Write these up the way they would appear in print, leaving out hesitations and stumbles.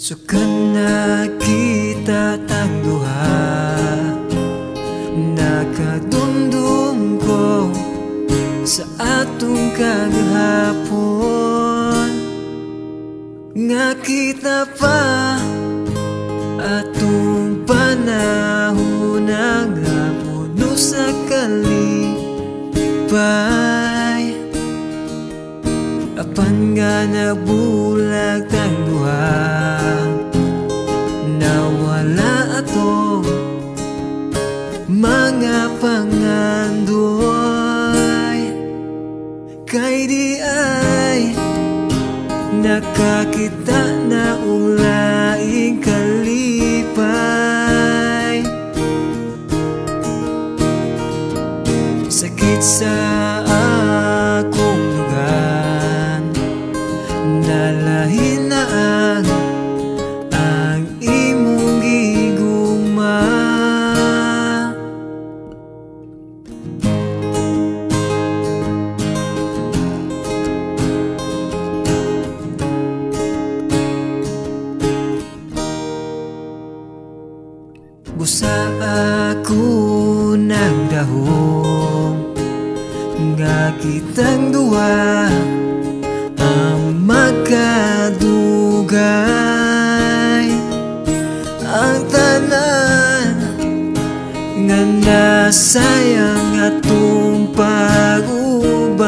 Sukan na kita tang duha, nakadumdum ko sa atong kagahapon. Nga kita pa atong panahon nga puno sa kalipay. Apan nga nagbulag tang duha, nawala ato mga pangandoy. Kay di ay nakakita na ulaing kalipay. Sakit sa akong lugan, nalahin na ang imong gigugma. Busa ako nagdahom nga kitang duwa ang magkadugay. Ang tanan nga nasayang atong pag-uban.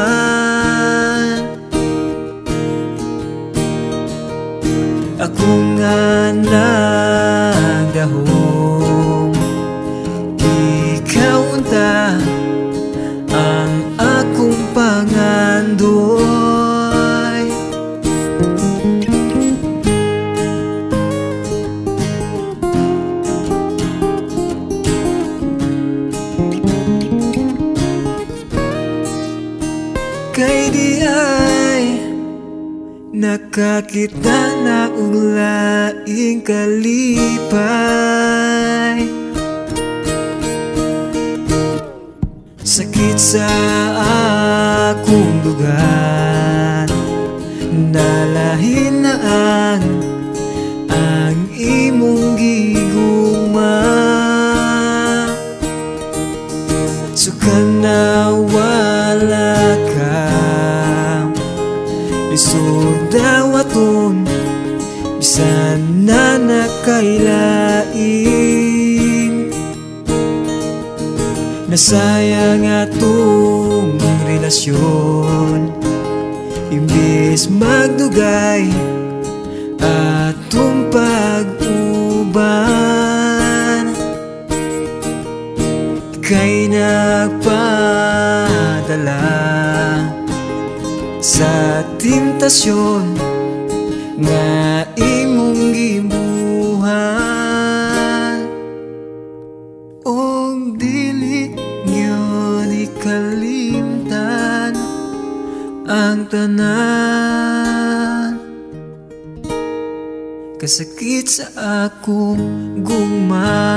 Ako nga nagdahom, ikaw unta ang akong pangandoy. Kay di ay nakakita na ulaing kalipay. Sakit sa akong dugan, nalahin na ang imong gigugma. Sukan na wala ka, lisod daw aton bisan na nakailain. Nasayang atong relasyon, imbis magdugay atong pag-uban. Kay nagpadala sa tentasyon nga imong gibuhan. Og dili nyon ikalimtan ang tanan, kasakit sa akong gugma.